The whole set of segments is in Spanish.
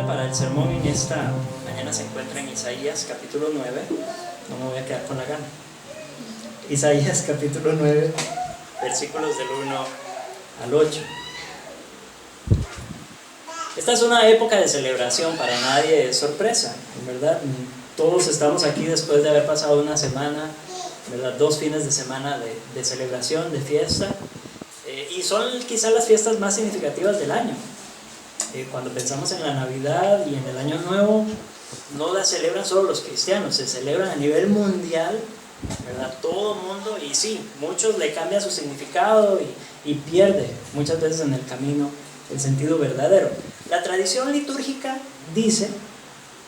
lectura para el sermón en esta mañana se encuentra en Isaías capítulo 9. No me voy a quedar con la gana. Isaías capítulo 9, versículos del 1 al 8. Esta es una época de celebración, para nadie es sorpresa, ¿verdad? Todos estamos aquí después de haber pasado una semana, ¿verdad? 2 fines de semana de celebración, de fiesta, y son quizás las fiestas más significativas del año. Cuando pensamos en la Navidad y en el Año Nuevo, no la celebran solo los cristianos, se celebran a nivel mundial, ¿verdad? Todo el mundo, y sí, muchos le cambian su significado y pierde muchas veces en el camino el sentido verdadero. La tradición litúrgica dice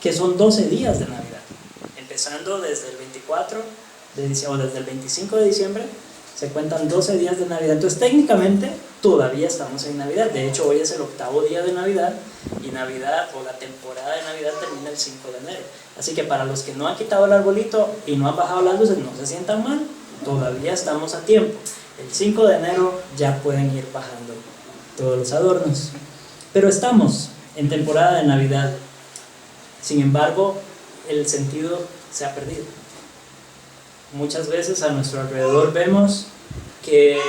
que son 12 días de Navidad, empezando desde el 24 de diciembre, o desde el 25 de diciembre, se cuentan 12 días de Navidad. Entonces técnicamente todavía estamos en Navidad. De hecho hoy es el 8º día de Navidad, y Navidad o la temporada de Navidad termina el 5 de enero. Así que para los que no han quitado el arbolito y no han bajado las luces, no se sientan mal, todavía estamos a tiempo. El 5 de enero ya pueden ir bajando todos los adornos. Pero estamos en temporada de Navidad. Sin embargo, el sentido se ha perdido. Muchas veces a nuestro alrededor vemos que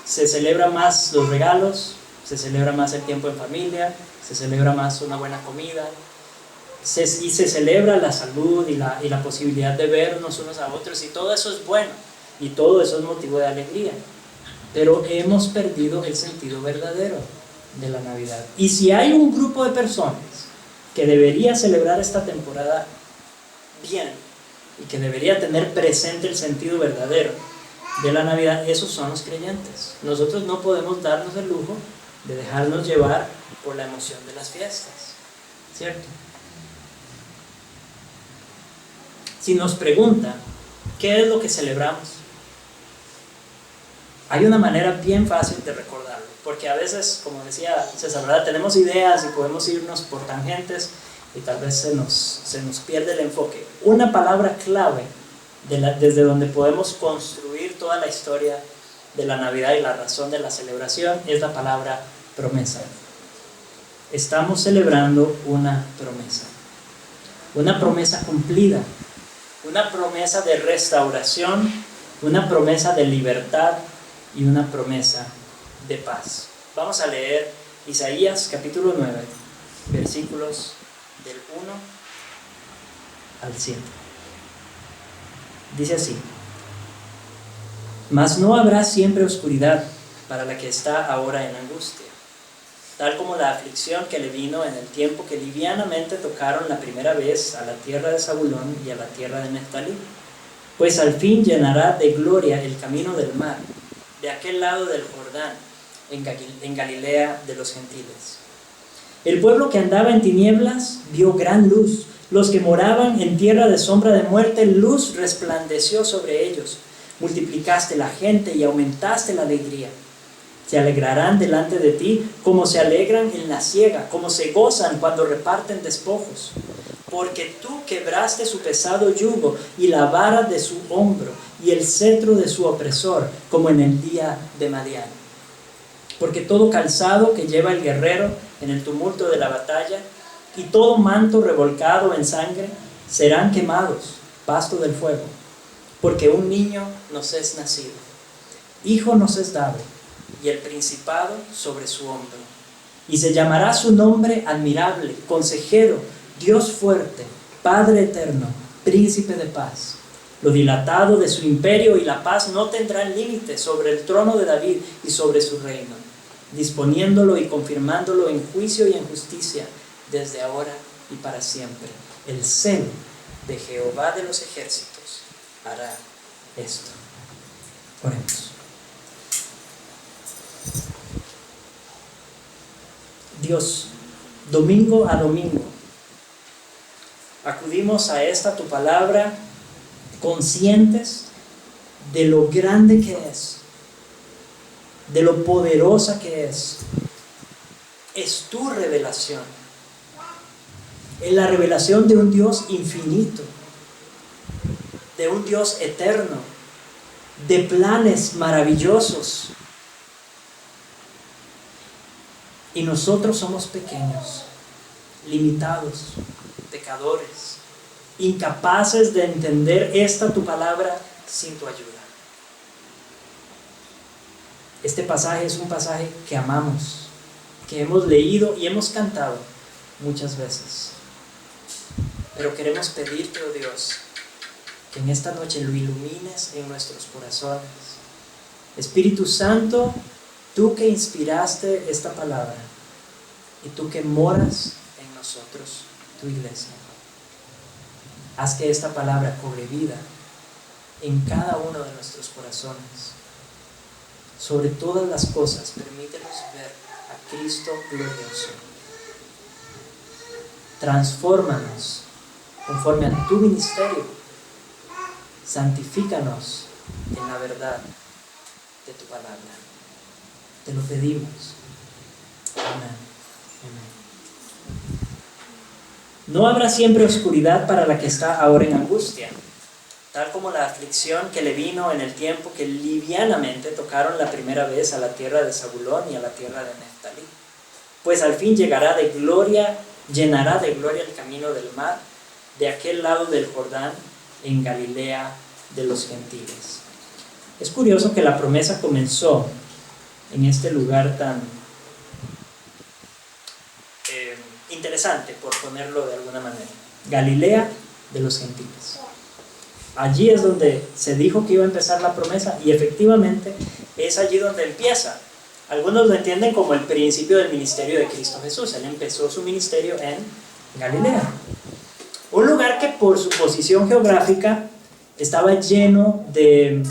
se celebra más los regalos, se celebra más el tiempo en familia, se celebra más una buena comida, y se celebra la salud y la posibilidad de vernos unos a otros, y todo eso es bueno, y todo eso es motivo de alegría. Pero hemos perdido el sentido verdadero de la Navidad. Y si hay un grupo de personas que debería celebrar esta temporada bien, y que debería tener presente el sentido verdadero de la Navidad, esos son los creyentes. Nosotros no podemos darnos el lujo de dejarnos llevar por la emoción de las fiestas, ¿cierto? Si nos preguntan ¿qué es lo que celebramos?, hay una manera bien fácil de recordarlo, porque a veces, como decía César, ¿verdad?, tenemos ideas y podemos irnos por tangentes y tal vez se nos pierde el enfoque. Una palabra clave desde donde podemos construir toda la historia de la Navidad y la razón de la celebración es la palabra promesa. Estamos celebrando una promesa cumplida, una promesa de restauración, una promesa de libertad y una promesa de paz. Vamos a leer Isaías capítulo 9, versículos del 1 al 7. Dice así: Mas no habrá siempre oscuridad para la que está ahora en angustia, tal como la aflicción que le vino en el tiempo que livianamente tocaron la primera vez a la tierra de Zabulón y a la tierra de Neftalí. Pues al fin llenará de gloria el camino del mar, de aquel lado del Jordán, en Galilea de los gentiles. El pueblo que andaba en tinieblas vio gran luz. Los que moraban en tierra de sombra de muerte, luz resplandeció sobre ellos. Multiplicaste la gente y aumentaste la alegría. Se alegrarán delante de ti como se alegran en la siega, como se gozan cuando reparten despojos. Porque tú quebraste su pesado yugo y la vara de su hombro y el cetro de su opresor, como en el día de Madián. Porque todo calzado que lleva el guerrero en el tumulto de la batalla y todo manto revolcado en sangre serán quemados, pasto del fuego. Porque un niño nos es nacido, hijo nos es dado, y el principado sobre su hombro. Y se llamará su nombre admirable, consejero, Dios fuerte, Padre eterno, príncipe de paz. Lo dilatado de su imperio y la paz no tendrán límite sobre el trono de David y sobre su reino, disponiéndolo y confirmándolo en juicio y en justicia desde ahora y para siempre. El celo de Jehová de los ejércitos hará esto. Oremos. Dios, domingo a domingo acudimos a esta tu palabra conscientes de lo grande que es, de lo poderosa que es. Es tu revelación. Es la revelación de un Dios infinito, de un Dios eterno, de planes maravillosos. Y nosotros somos pequeños, limitados, pecadores, incapaces de entender esta tu palabra sin tu ayuda. Este pasaje es un pasaje que amamos, que hemos leído y hemos cantado muchas veces. Pero queremos pedirte, oh Dios, que en esta noche lo ilumines en nuestros corazones. Espíritu Santo, tú que inspiraste esta palabra y tú que moras en nosotros, tu iglesia, haz que esta palabra cobre vida en cada uno de nuestros corazones. Sobre todas las cosas, permítenos ver a Cristo glorioso. Transfórmanos conforme a tu ministerio. Santifícanos en la verdad de tu palabra. Te lo pedimos. Amén. Amén. No habrá siempre oscuridad para la que está ahora en angustia, tal como la aflicción que le vino en el tiempo que livianamente tocaron la primera vez a la tierra de Zabulón y a la tierra de Neftalí. Pues al fin llenará de gloria el camino del mar, de aquel lado del Jordán, en Galilea de los gentiles. Es curioso que la promesa comenzó en este lugar tan interesante, por ponerlo de alguna manera. Galilea de los gentiles. Allí es donde se dijo que iba a empezar la promesa y efectivamente es allí donde empieza. Algunos lo entienden como el principio del ministerio de Cristo Jesús. Él empezó su ministerio en Galilea. Un lugar que por su posición geográfica estaba lleno de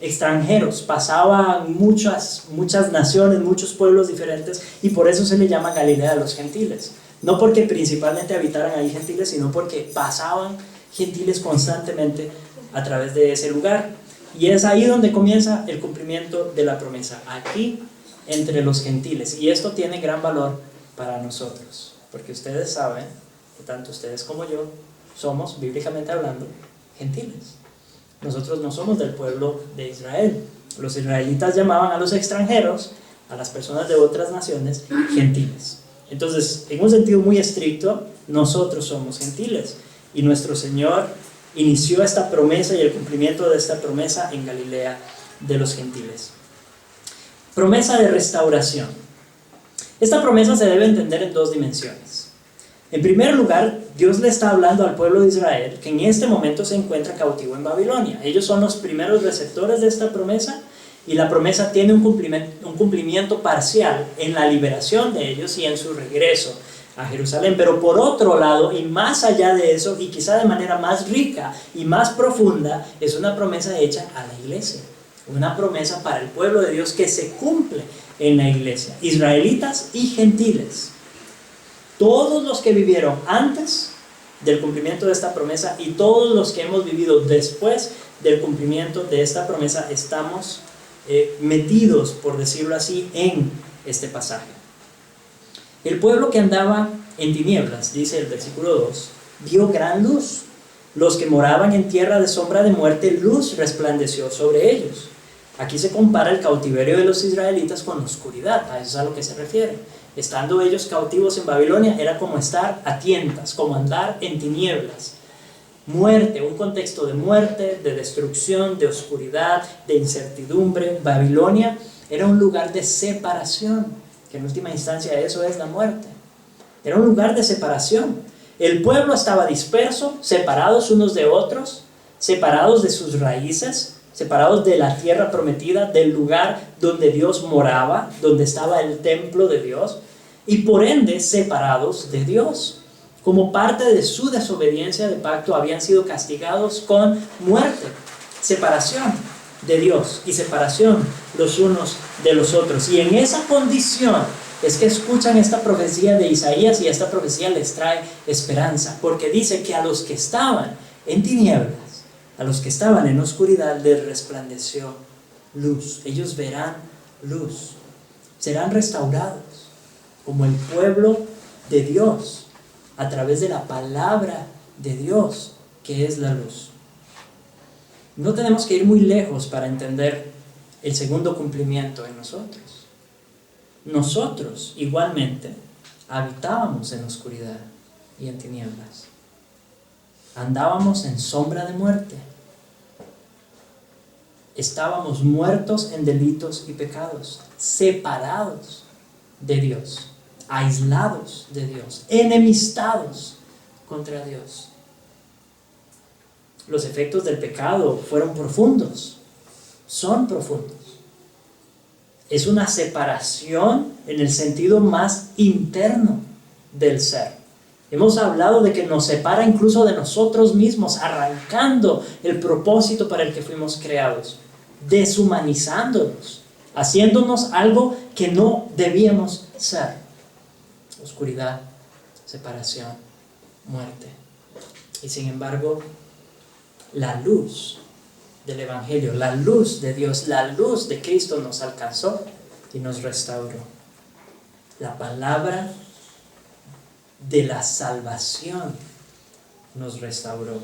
extranjeros. Pasaban muchas naciones, muchos pueblos diferentes y por eso se le llama Galilea de los gentiles. No porque principalmente habitaran ahí gentiles, sino porque pasaban gentiles constantemente a través de ese lugar. Y es ahí donde comienza el cumplimiento de la promesa, aquí entre los gentiles. Y esto tiene gran valor para nosotros, porque ustedes saben que tanto ustedes como yo somos, bíblicamente hablando, gentiles. Nosotros no somos del pueblo de Israel. Los israelitas llamaban a los extranjeros, a las personas de otras naciones, gentiles. Entonces, en un sentido muy estricto, nosotros somos gentiles. Y nuestro Señor inició esta promesa y el cumplimiento de esta promesa en Galilea de los gentiles. Promesa de restauración. Esta promesa se debe entender en dos dimensiones. En primer lugar, Dios le está hablando al pueblo de Israel que en este momento se encuentra cautivo en Babilonia. Ellos son los primeros receptores de esta promesa y la promesa tiene un cumplimiento parcial en la liberación de ellos y en su regreso a Jerusalén. Pero por otro lado, y más allá de eso, y quizá de manera más rica y más profunda, es una promesa hecha a la iglesia. Una promesa para el pueblo de Dios que se cumple en la iglesia. Israelitas y gentiles. Todos los que vivieron antes del cumplimiento de esta promesa y todos los que hemos vivido después del cumplimiento de esta promesa estamos metidos, por decirlo así, en este pasaje. El pueblo que andaba en tinieblas, dice el versículo 2, vio gran luz. Los que moraban en tierra de sombra de muerte, luz resplandeció sobre ellos. Aquí se compara el cautiverio de los israelitas con la oscuridad, a eso es a lo que se refiere. Estando ellos cautivos en Babilonia, era como estar a tientas, como andar en tinieblas. Muerte, un contexto de muerte, de destrucción, de oscuridad, de incertidumbre. Babilonia era un lugar de separación, que en última instancia eso es la muerte. Era un lugar de separación. El pueblo estaba disperso, separados unos de otros, separados de sus raíces, separados de la tierra prometida, del lugar donde Dios moraba, donde estaba el templo de Dios, y por ende separados de Dios. Como parte de su desobediencia de pacto habían sido castigados con muerte, separación de Dios y separación los unos de los otros. Y en esa condición es que escuchan esta profecía de Isaías y esta profecía les trae esperanza, porque dice que a los que estaban en tinieblas, a los que estaban en oscuridad les resplandeció luz. Ellos verán luz, serán restaurados como el pueblo de Dios a través de la palabra de Dios, que es la luz. No tenemos que ir muy lejos para entender el segundo cumplimiento en nosotros. Nosotros, igualmente, habitábamos en oscuridad y en tinieblas. Andábamos en sombra de muerte. Estábamos muertos en delitos y pecados, separados de Dios, aislados de Dios, enemistados contra Dios. Los efectos del pecado fueron profundos, son profundos. Es una separación en el sentido más interno del ser. Hemos hablado de que nos separa incluso de nosotros mismos, arrancando el propósito para el que fuimos creados, deshumanizándonos, haciéndonos algo que no debíamos ser. Oscuridad, separación, muerte. Y sin embargo, la luz del Evangelio, la luz de Dios, la luz de Cristo nos alcanzó y nos restauró. La palabra de la salvación nos restauró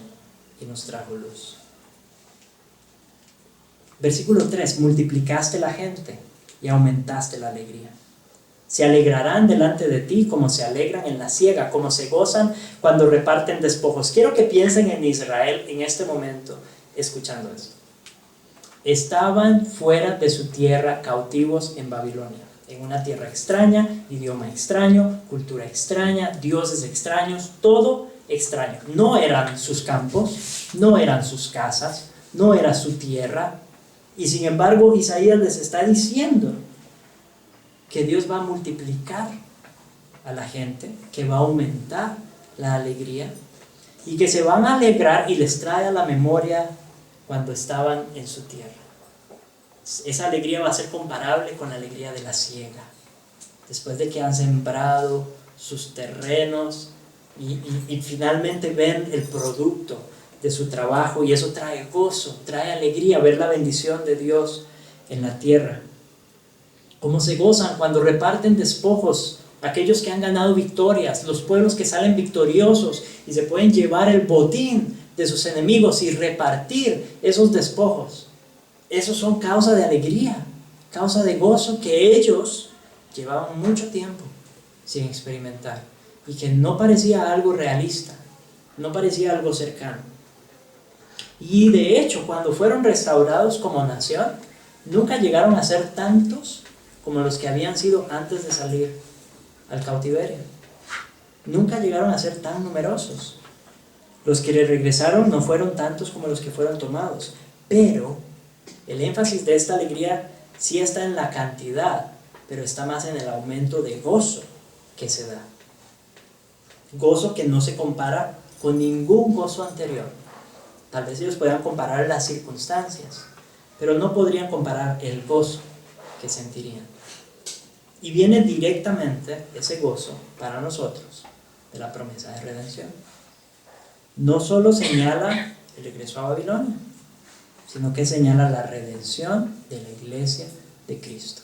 y nos trajo luz. Versículo 3: multiplicaste la gente y aumentaste la alegría. Se alegrarán delante de ti como se alegran en la siega, como se gozan cuando reparten despojos. Quiero que piensen en Israel en este momento, escuchando eso. Estaban fuera de su tierra, cautivos en Babilonia, en una tierra extraña, idioma extraño, cultura extraña, dioses extraños, todo extraño. No eran sus campos, no eran sus casas, no era su tierra. Y sin embargo, Isaías les está diciendo que Dios va a multiplicar a la gente, que va a aumentar la alegría y que se van a alegrar, y les trae a la memoria cuando estaban en su tierra. Esa alegría va a ser comparable con la alegría de la siega. Después de que han sembrado sus terrenos y finalmente ven el producto de su trabajo, y eso trae gozo, trae alegría, ver la bendición de Dios en la tierra. Cómo se gozan cuando reparten despojos, aquellos que han ganado victorias, los pueblos que salen victoriosos y se pueden llevar el botín de sus enemigos y repartir esos despojos. Esos son causa de alegría, causa de gozo que ellos llevaban mucho tiempo sin experimentar y que no parecía algo realista, no parecía algo cercano. Y de hecho, cuando fueron restaurados como nación, nunca llegaron a ser tantos como los que habían sido antes de salir al cautiverio. Nunca llegaron a ser tan numerosos. Los que regresaron no fueron tantos como los que fueron tomados, pero el énfasis de esta alegría sí está en la cantidad, pero está más en el aumento de gozo que se da. Gozo que no se compara con ningún gozo anterior. Tal vez ellos puedan comparar las circunstancias, pero no podrían comparar el gozo que sentirían. Y viene directamente ese gozo para nosotros de la promesa de redención. No solo señala el regreso a Babilonia, sino que señala la redención de la iglesia de Cristo.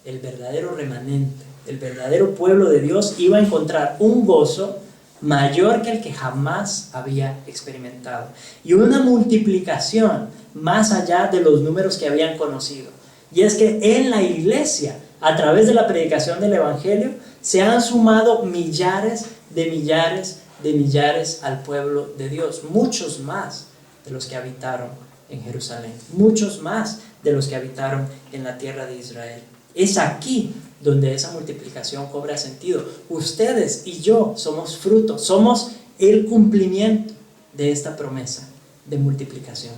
El verdadero remanente, el verdadero pueblo de Dios iba a encontrar un gozo mayor que el que jamás había experimentado, y una multiplicación más allá de los números que habían conocido. Y es que en la iglesia, a través de la predicación del Evangelio, se han sumado millares de millares de millares al pueblo de Dios, muchos más de los que habitaron en Jerusalén, muchos más de los que habitaron en la tierra de Israel. Es aquí donde esa multiplicación cobra sentido. Ustedes y yo somos fruto, somos el cumplimiento de esta promesa de multiplicación.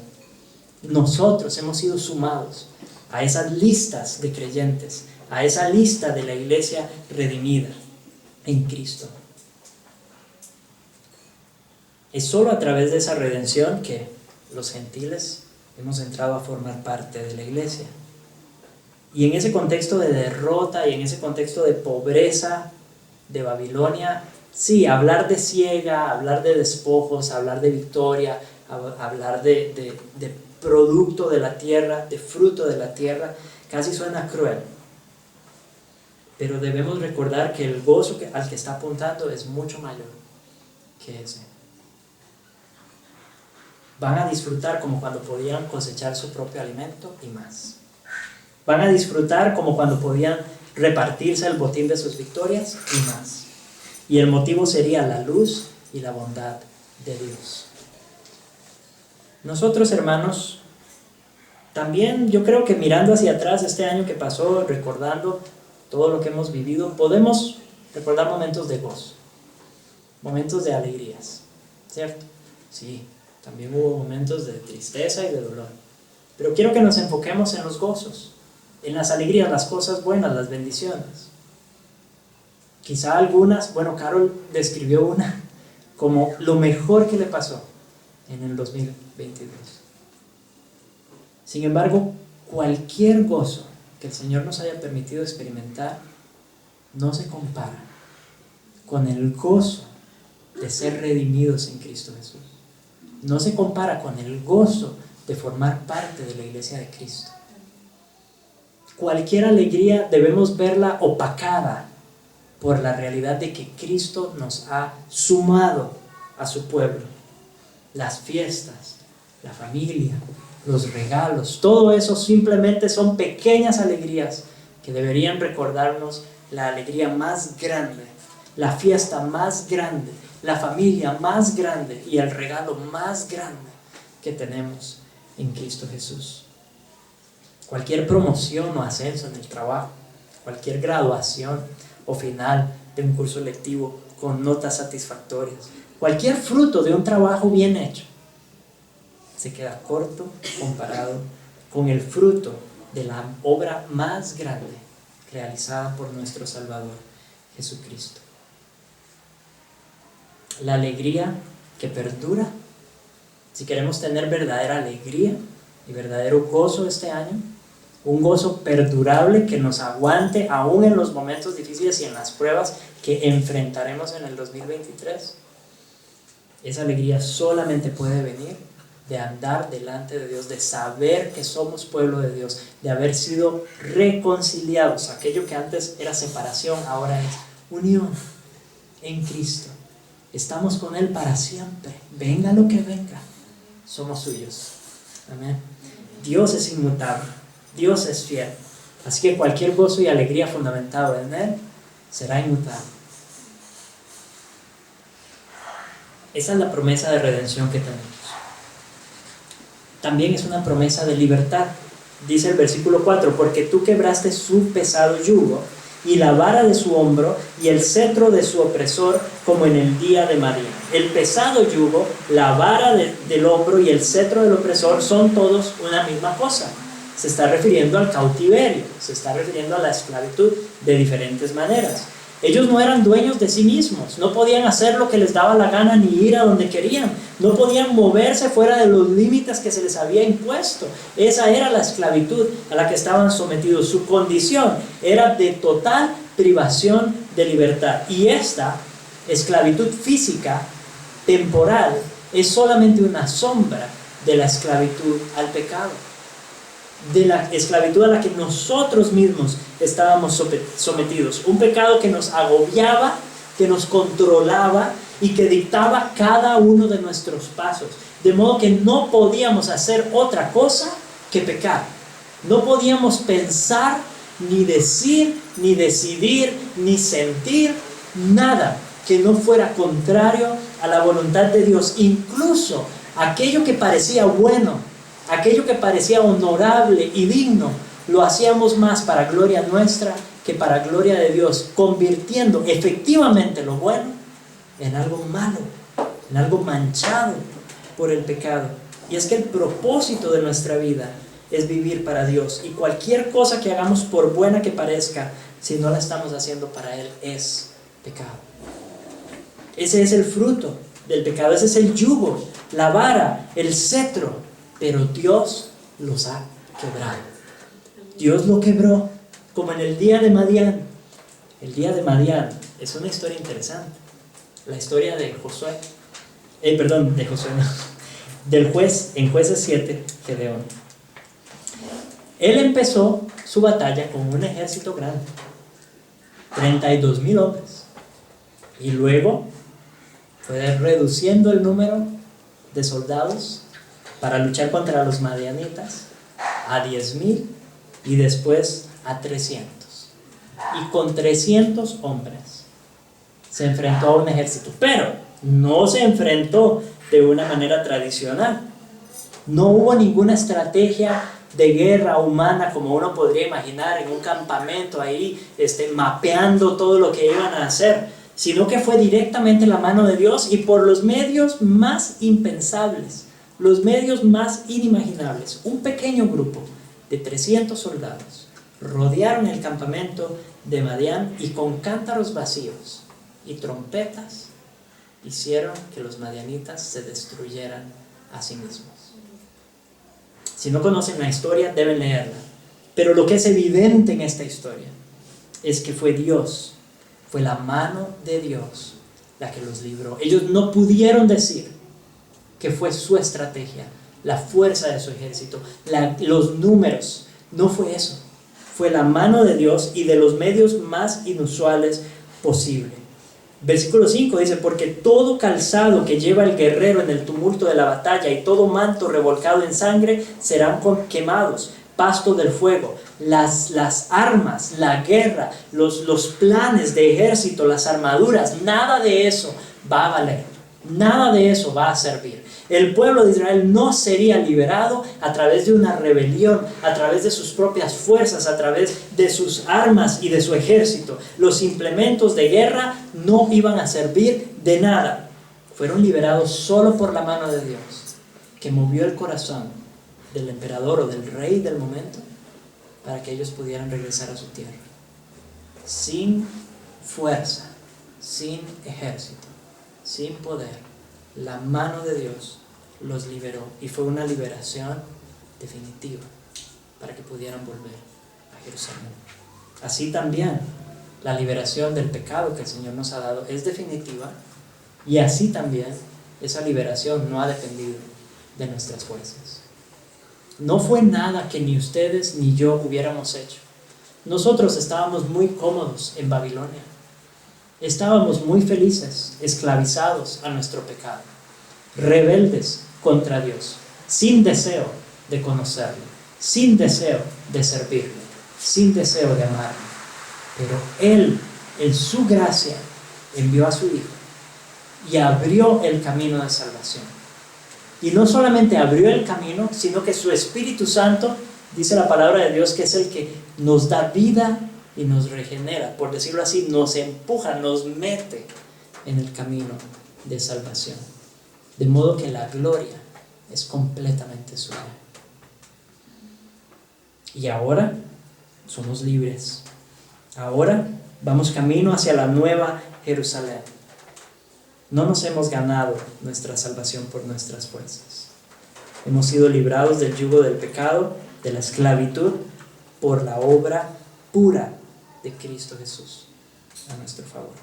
Nosotros hemos sido sumados a esas listas de creyentes, a esa lista de la iglesia redimida en Cristo. Es solo a través de esa redención que los gentiles hemos entrado a formar parte de la iglesia. Y en ese contexto de derrota y en ese contexto de pobreza de Babilonia, sí, hablar de siega, hablar de despojos, hablar de victoria, hablar de producto de la tierra, de fruto de la tierra, casi suena cruel. Pero debemos recordar que el gozo al que está apuntando es mucho mayor que ese. Van a disfrutar como cuando podían cosechar su propio alimento y más. Van a disfrutar como cuando podían repartirse el botín de sus victorias y más. Y el motivo sería la luz y la bondad de Dios. Nosotros, hermanos, también yo creo que mirando hacia atrás este año que pasó, recordando todo lo que hemos vivido, podemos recordar momentos de gozo, momentos de alegrías, ¿cierto? Sí, también hubo momentos de tristeza y de dolor. Pero quiero que nos enfoquemos en los gozos, en las alegrías, las cosas buenas, las bendiciones. Quizá algunas, bueno, Carol describió una como lo mejor que le pasó en el 2022. Sin embargo, cualquier gozo que el Señor nos haya permitido experimentar no se compara con el gozo de ser redimidos en Cristo Jesús. No se compara con el gozo de formar parte de la iglesia de Cristo. Cualquier alegría debemos verla opacada por la realidad de que Cristo nos ha sumado a su pueblo. Las fiestas, la familia, los regalos, todo eso simplemente son pequeñas alegrías que deberían recordarnos la alegría más grande, la fiesta más grande, la familia más grande y el regalo más grande que tenemos en Cristo Jesús. Cualquier promoción o ascenso en el trabajo, cualquier graduación o final de un curso lectivo con notas satisfactorias, cualquier fruto de un trabajo bien hecho, se queda corto comparado con el fruto de la obra más grande realizada por nuestro Salvador Jesucristo. La alegría que perdura. Si queremos tener verdadera alegría y verdadero gozo este año, un gozo perdurable que nos aguante aún en los momentos difíciles y en las pruebas que enfrentaremos en el 2023, esa alegría solamente puede venir de andar delante de Dios, de saber que somos pueblo de Dios, de haber sido reconciliados. Aquello que antes era separación, ahora es unión en Cristo. Estamos con Él para siempre, venga lo que venga, somos suyos. Amén. Dios es inmutable, Dios es fiel, así que cualquier gozo y alegría fundamentado en Él será inmutable. Esa es la promesa de redención que tenemos. También es una promesa de libertad. Dice el versículo 4, porque tú quebraste su pesado yugo y la vara de su hombro y el cetro de su opresor, como en el día de Madián. El pesado yugo, la vara del hombro y el cetro del opresor son todos una misma cosa. Se está refiriendo al cautiverio, se está refiriendo a la esclavitud de diferentes maneras. Ellos no eran dueños de sí mismos, no podían hacer lo que les daba la gana ni ir a donde querían, no podían moverse fuera de los límites que se les había impuesto. Esa era la esclavitud a la que estaban sometidos. Su condición era de total privación de libertad. Y esta esclavitud física, temporal, es solamente una sombra de la esclavitud al pecado, de la esclavitud a la que nosotros mismos estábamos sometidos. Un pecado que nos agobiaba, que nos controlaba y que dictaba cada uno de nuestros pasos. De modo que no podíamos hacer otra cosa que pecar. No podíamos pensar, ni decir, ni decidir, ni sentir nada que no fuera contrario a la voluntad de Dios. Incluso aquello que parecía bueno, aquello que parecía honorable y digno, lo hacíamos más para gloria nuestra que para gloria de Dios, convirtiendo efectivamente lo bueno en algo malo, en algo manchado por el pecado. Y es que el propósito de nuestra vida es vivir para Dios, y cualquier cosa que hagamos, por buena que parezca, si no la estamos haciendo para Él, es pecado. Ese es el fruto del pecado, ese es el yugo, la vara, el cetro. Pero Dios los ha quebrado. Dios lo quebró, como en el día de Madián. El día de Madián es una historia interesante. La historia de Josué. De Josué, no. Del juez, en Jueces 7, Gedeón. Él empezó su batalla con un ejército grande. 32,000 hombres. Y luego fue reduciendo el número de soldados para luchar contra los madianitas a 10,000 y después a 300. Y con 300 hombres Se enfrentó a un ejército, pero no se enfrentó de una manera tradicional. No hubo ninguna estrategia de guerra humana como uno podría imaginar en un campamento ahí, mapeando todo lo que iban a hacer, sino que fue directamente la mano de Dios y por los medios más impensables, los medios más inimaginables. Un pequeño grupo de 300 soldados rodearon el campamento de Madián y con cántaros vacíos y trompetas hicieron que los madianitas se destruyeran a sí mismos. Si no conocen la historia, deben leerla. Pero lo que es evidente en esta historia es que fue Dios, fue la mano de Dios la que los libró. Ellos no pudieron decir que fue su estrategia, la fuerza de su ejército, los números. No fue eso. Fue la mano de Dios y de los medios más inusuales posible. Versículo 5 dice: porque todo calzado que lleva el guerrero en el tumulto de la batalla y todo manto revolcado en sangre serán quemados, pasto del fuego. Las armas, la guerra, los planes de ejército, las armaduras, nada de eso va a valer, nada de eso va a servir. El pueblo de Israel no sería liberado a través de una rebelión, a través de sus propias fuerzas, a través de sus armas y de su ejército. Los implementos de guerra no iban a servir de nada. Fueron liberados solo por la mano de Dios, que movió el corazón del emperador o del rey del momento para que ellos pudieran regresar a su tierra. Sin fuerza, sin ejército, sin poder, la mano de Dios los liberó, y fue una liberación definitiva para que pudieran volver a Jerusalén. Así también la liberación del pecado que el Señor nos ha dado es definitiva, y así también esa liberación no ha dependido de nuestras fuerzas. No fue nada que ni ustedes ni yo hubiéramos hecho. Nosotros estábamos muy cómodos en Babilonia. Estábamos muy felices, esclavizados a nuestro pecado, rebeldes contra Dios, sin deseo de conocerlo, sin deseo de servirle, sin deseo de amarle. Pero Él, en su gracia, envió a su Hijo y abrió el camino de salvación. Y no solamente abrió el camino, sino que su Espíritu Santo, dice la palabra de Dios, que es el que nos da vida y nos regenera, por decirlo así, nos empuja, nos mete en el camino de salvación. De modo que la gloria es completamente suya. Y ahora somos libres. Ahora vamos camino hacia la nueva Jerusalén. No nos hemos ganado nuestra salvación por nuestras fuerzas. Hemos sido librados del yugo del pecado, de la esclavitud, por la obra pura de Cristo Jesús a nuestro favor.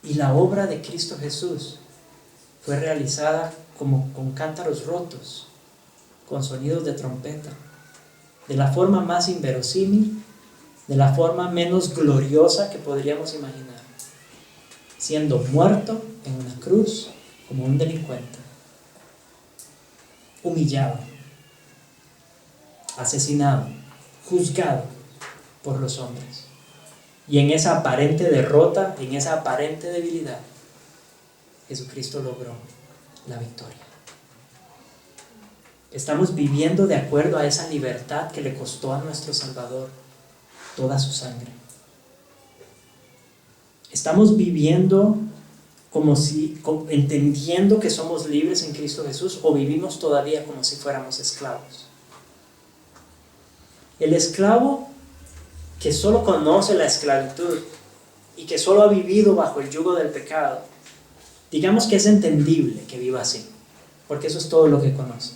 Y la obra de Cristo Jesús fue realizada como con cántaros rotos, con sonidos de trompeta, de la forma más inverosímil, de la forma menos gloriosa que podríamos imaginar, siendo muerto en una cruz como un delincuente, humillado, asesinado, juzgado por los hombres. Y en esa aparente derrota, en esa aparente debilidad, Jesucristo logró la victoria. Estamos viviendo de acuerdo a esa libertad que le costó a nuestro Salvador toda su sangre. Estamos viviendo entendiendo que somos libres en Cristo Jesús, o vivimos todavía como si fuéramos esclavos. El esclavo que solo conoce la esclavitud y que solo ha vivido bajo el yugo del pecado, digamos que es entendible que viva así, porque eso es todo lo que conoce.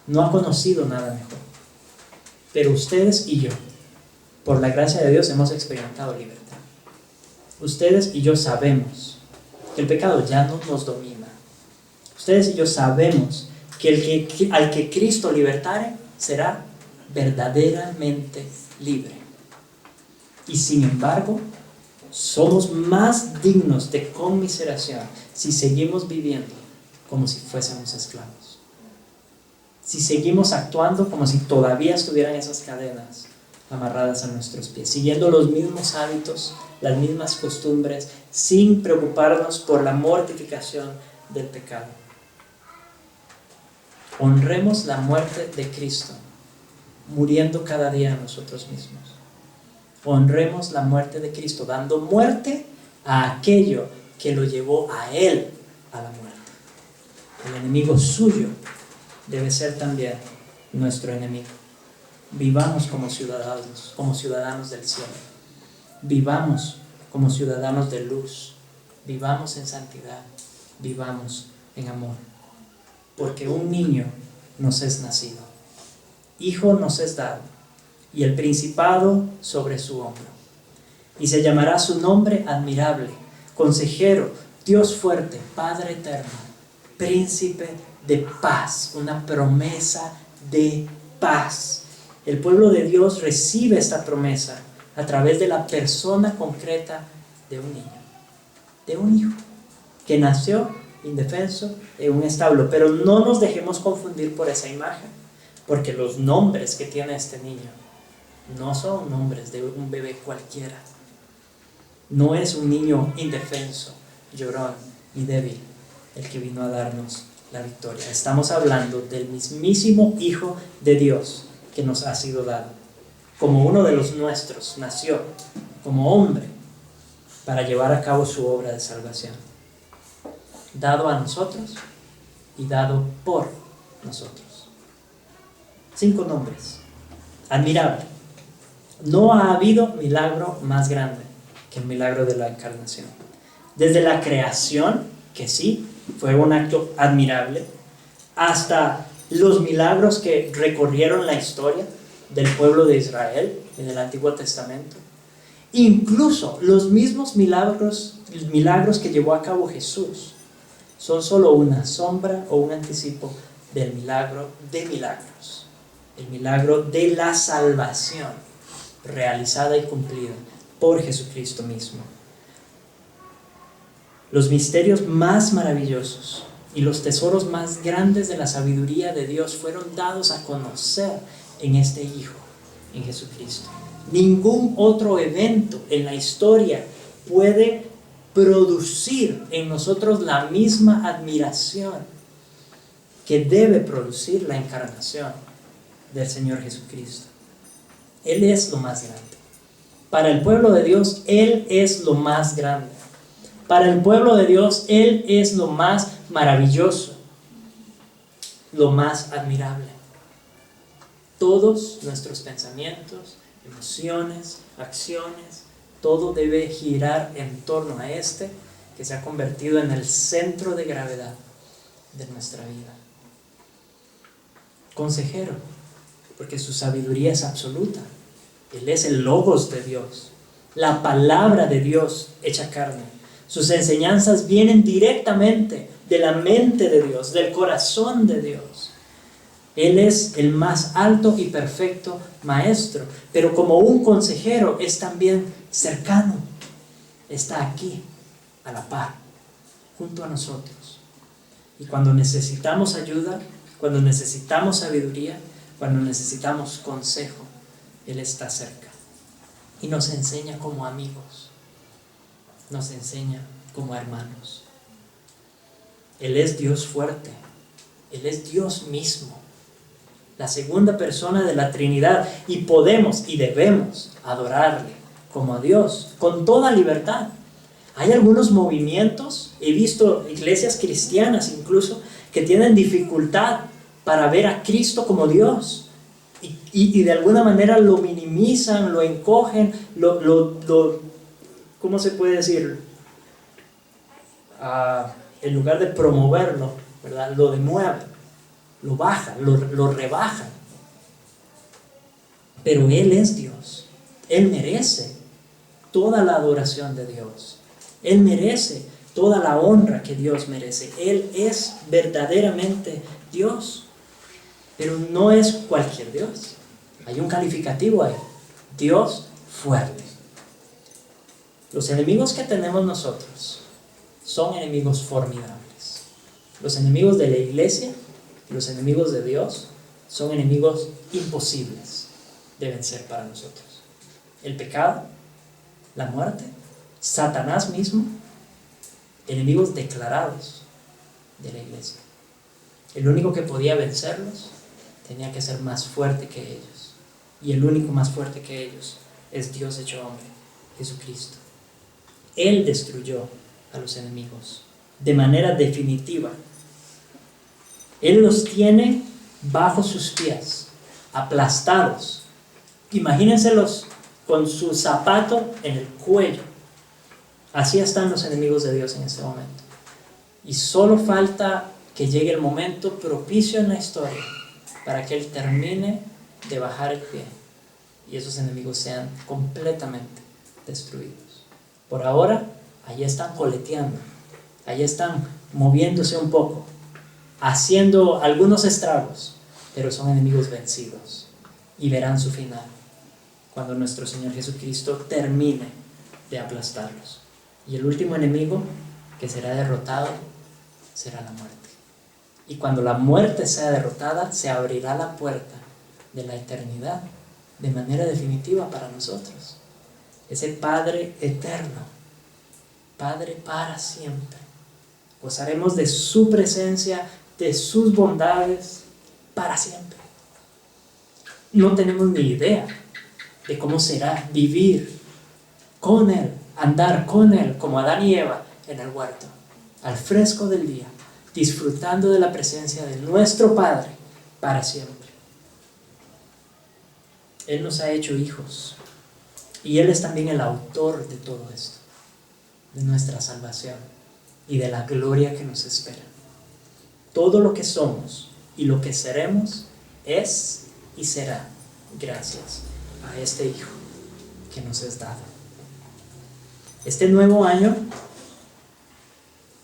No ha conocido nada mejor. Pero ustedes y yo, por la gracia de Dios, hemos experimentado libertad. Ustedes y yo sabemos que el pecado ya no nos domina. Ustedes y yo sabemos que al que Cristo libertare será verdaderamente libre. Y sin embargo, somos más dignos de conmiseración si seguimos viviendo como si fuésemos esclavos. Si seguimos actuando como si todavía estuvieran esas cadenas amarradas a nuestros pies, siguiendo los mismos hábitos, las mismas costumbres, sin preocuparnos por la mortificación del pecado. Honremos la muerte de Cristo, muriendo cada día a nosotros mismos. Honremos la muerte de Cristo, dando muerte a aquello que lo llevó a Él a la muerte. El enemigo suyo debe ser también nuestro enemigo. Vivamos como ciudadanos del cielo. Vivamos como ciudadanos de luz. Vivamos en santidad. Vivamos en amor. Porque un niño nos es nacido, hijo nos es dado, y el principado sobre su hombro. Y se llamará su nombre admirable, consejero, Dios fuerte, Padre eterno, príncipe de paz, una promesa de paz. El pueblo de Dios recibe esta promesa a través de la persona concreta de un niño, de un hijo, que nació indefenso en un establo. Pero no nos dejemos confundir por esa imagen, porque los nombres que tiene este niño no son nombres de un bebé cualquiera. No es un niño indefenso, llorón y débil el que vino a darnos la victoria. Estamos hablando del mismísimo Hijo de Dios que nos ha sido dado. Como uno de los nuestros, nació como hombre para llevar a cabo su obra de salvación. Dado a nosotros y dado por nosotros. 5 nombres. Admirable. No ha habido milagro más grande que el milagro de la encarnación. Desde la creación, que sí, fue un acto admirable, hasta los milagros que recorrieron la historia del pueblo de Israel en el Antiguo Testamento. Incluso los mismos milagros que llevó a cabo Jesús son solo una sombra o un anticipo del milagro de milagros, el milagro de la salvación realizada y cumplida por Jesucristo mismo. Los misterios más maravillosos y los tesoros más grandes de la sabiduría de Dios fueron dados a conocer en este Hijo, en Jesucristo. Ningún otro evento en la historia puede producir en nosotros la misma admiración que debe producir la encarnación del Señor Jesucristo. Él es lo más grande. Para el pueblo de Dios, Él es lo más grande. Para el pueblo de Dios, Él es lo más maravilloso, lo más admirable. Todos nuestros pensamientos, emociones, acciones, todo debe girar en torno a este que se ha convertido en el centro de gravedad de nuestra vida. Consejero, porque su sabiduría es absoluta. Él es el Logos de Dios, la palabra de Dios hecha carne. Sus enseñanzas vienen directamente de la mente de Dios, del corazón de Dios. Él es el más alto y perfecto maestro, pero como un consejero es también cercano. Está aquí, a la par, junto a nosotros. Y cuando necesitamos ayuda, cuando necesitamos sabiduría, cuando necesitamos consejo, Él está cerca. Y nos enseña como amigos, nos enseña como hermanos. Él es Dios fuerte, Él es Dios mismo, la segunda persona de la Trinidad, y podemos y debemos adorarle como a Dios con toda libertad. Hay algunos movimientos, he visto iglesias cristianas incluso, que tienen dificultad para ver a Cristo como Dios y de alguna manera lo minimizan, lo encogen, ¿cómo se puede decir? En lugar de promoverlo, ¿verdad? Lo demueven, lo bajan, lo rebajan. Pero Él es Dios. Él merece toda la adoración de Dios. Él merece toda la honra que Dios merece. Él es verdaderamente Dios. Pero no es cualquier Dios. Hay un calificativo ahí. Dios fuerte. Los enemigos que tenemos nosotros son enemigos formidables. Los enemigos de la iglesia, los enemigos de Dios, son enemigos imposibles. de vencer para nosotros. El pecado, la muerte, Satanás mismo, enemigos declarados de la iglesia. El único que podía vencerlos tenía que ser más fuerte que ellos. Y el único más fuerte que ellos es Dios hecho hombre, Jesucristo. Él destruyó a los enemigos de manera definitiva. Él los tiene bajo sus pies, aplastados. Imagínenselos con su zapato en el cuello. Así están los enemigos de Dios en este momento. Y solo falta que llegue el momento propicio en la historia para que Él termine de bajar el pie y esos enemigos sean completamente destruidos. Por ahora, allí están coleteando, allí están moviéndose un poco, haciendo algunos estragos, pero son enemigos vencidos y verán su final cuando nuestro Señor Jesucristo termine de aplastarlos. Y el último enemigo que será derrotado será la muerte. Y cuando la muerte sea derrotada, se abrirá la puerta de la eternidad de manera definitiva para nosotros. Ese Padre eterno, Padre para siempre. Gozaremos de su presencia, de sus bondades para siempre. No tenemos ni idea de cómo será vivir con Él, andar con Él como Adán y Eva en el huerto, al fresco del día, disfrutando de la presencia de nuestro Padre para siempre. Él nos ha hecho hijos y Él es también el autor de todo esto, de nuestra salvación y de la gloria que nos espera. Todo lo que somos y lo que seremos es y será gracias a este Hijo que nos es dado. Este nuevo año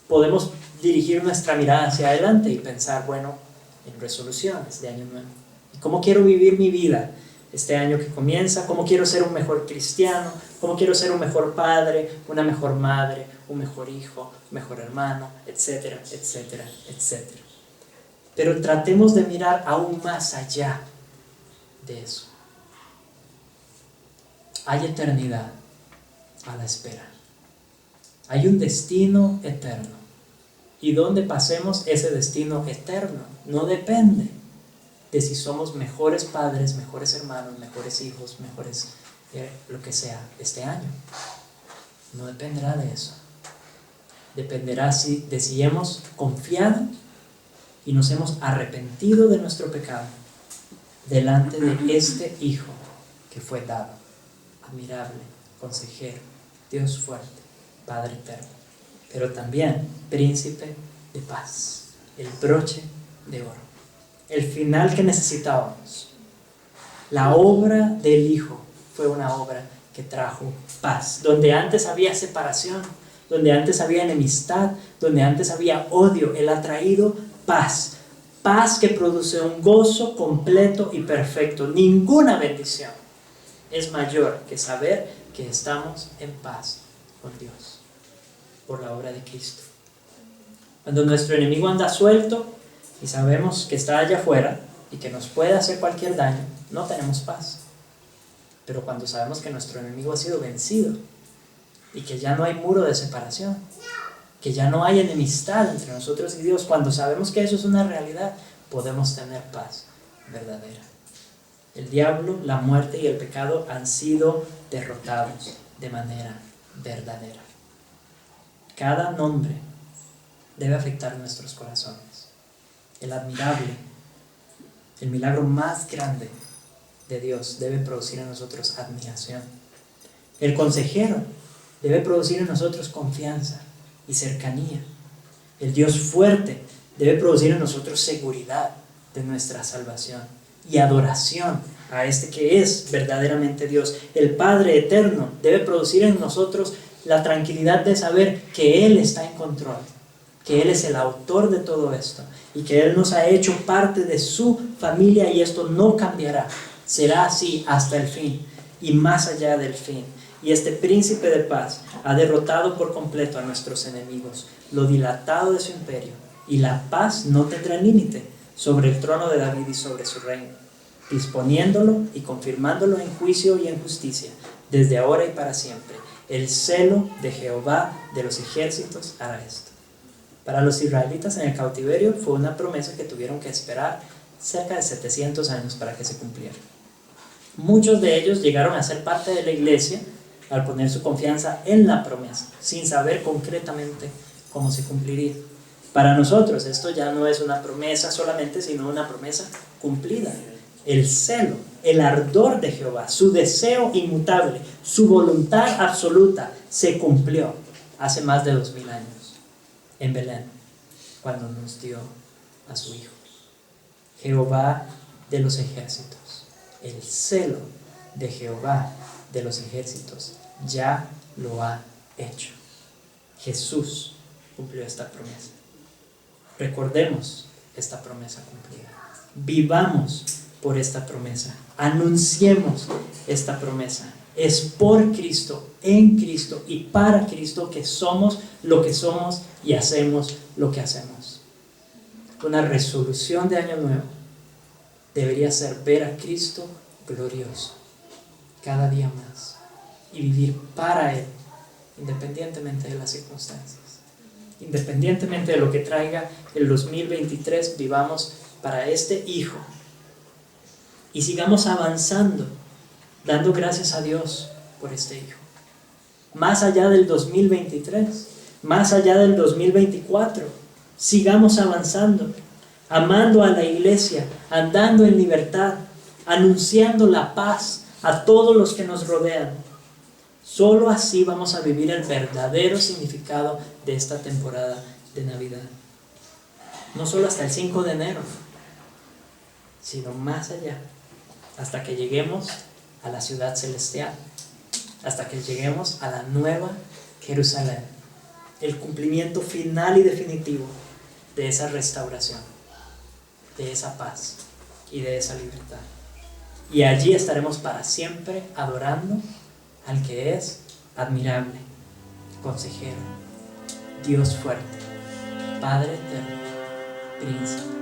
podemos dirigir nuestra mirada hacia adelante y pensar, bueno, en resoluciones de año nuevo. ¿Y cómo quiero vivir mi vida este año que comienza? ¿Cómo quiero ser un mejor cristiano? ¿Cómo quiero ser un mejor padre, una mejor madre, un mejor hijo, un mejor hermano, etcétera, etcétera, etcétera? Pero tratemos de mirar aún más allá de eso. Hay eternidad a la espera. Hay un destino eterno. Y donde pasemos ese destino eterno no depende de si somos mejores padres, mejores hermanos, mejores hijos, mejores lo que sea este año. No dependerá de eso. Dependerá de si hemos confiado y nos hemos arrepentido de nuestro pecado delante de este Hijo que fue dado. Admirable, consejero, Dios fuerte, Padre eterno, pero también príncipe de paz, el broche de oro, el final que necesitábamos. La obra del Hijo fue una obra que trajo paz, donde antes había separación, donde antes había enemistad, donde antes había odio. Él ha traído paz, paz que produce un gozo completo y perfecto. Ninguna bendición es mayor que saber que estamos en paz con Dios por la obra de Cristo. Cuando nuestro enemigo anda suelto y sabemos que está allá afuera y que nos puede hacer cualquier daño, no tenemos paz. Pero cuando sabemos que nuestro enemigo ha sido vencido y que ya no hay muro de separación, que ya no hay enemistad entre nosotros y Dios, cuando sabemos que eso es una realidad, podemos tener paz verdadera. El diablo, la muerte y el pecado han sido derrotados de manera verdadera. Cada nombre debe afectar nuestros corazones. El admirable, el milagro más grande de Dios debe producir en nosotros admiración. El consejero debe producir en nosotros confianza y cercanía. El Dios fuerte debe producir en nosotros seguridad de nuestra salvación y adoración a este que es verdaderamente Dios. El Padre eterno debe producir en nosotros la tranquilidad de saber que Él está en control, que Él es el autor de todo esto y que Él nos ha hecho parte de su familia y esto no cambiará. Será así hasta el fin y más allá del fin. Y este príncipe de paz ha derrotado por completo a nuestros enemigos, lo dilatado de su imperio, y la paz no tendrá límite sobre el trono de David y sobre su reino. disponiéndolo y confirmándolo en juicio y en justicia, desde ahora y para siempre. El celo de Jehová de los ejércitos hará esto. Para los israelitas en el cautiverio fue una promesa que tuvieron que esperar cerca de 700 años para que se cumpliera. Muchos de ellos llegaron a ser parte de la iglesia al poner su confianza en la promesa, sin saber concretamente cómo se cumpliría. Para nosotros esto ya no es una promesa solamente, sino una promesa cumplida. El celo, el ardor de Jehová, su deseo inmutable, su voluntad absoluta se cumplió hace más de 2000 años en Belén, cuando nos dio a su Hijo. Jehová de los ejércitos, el celo de Jehová de los ejércitos ya lo ha hecho. Jesús cumplió esta promesa. Recordemos esta promesa cumplida. Vivamos por esta promesa. Anunciemos esta promesa. Es por Cristo, en Cristo y para Cristo que somos lo que somos y hacemos lo que hacemos. Una resolución de año nuevo debería ser ver a Cristo glorioso cada día más y vivir para Él, independientemente de las circunstancias. Independientemente de lo que traiga el 2023, vivamos para este Hijo y sigamos avanzando, dando gracias a Dios por este Hijo. Más allá del 2023, más allá del 2024, sigamos avanzando, amando a la iglesia, andando en libertad, anunciando la paz a todos los que nos rodean. Solo así vamos a vivir el verdadero significado de esta temporada de Navidad. No solo hasta el 5 de enero, sino más allá, hasta que lleguemos a la ciudad celestial, hasta que lleguemos a la nueva Jerusalén, el cumplimiento final y definitivo de esa restauración, de esa paz y de esa libertad. Y allí estaremos para siempre adorando al que es admirable, consejero, Dios fuerte, Padre eterno, príncipe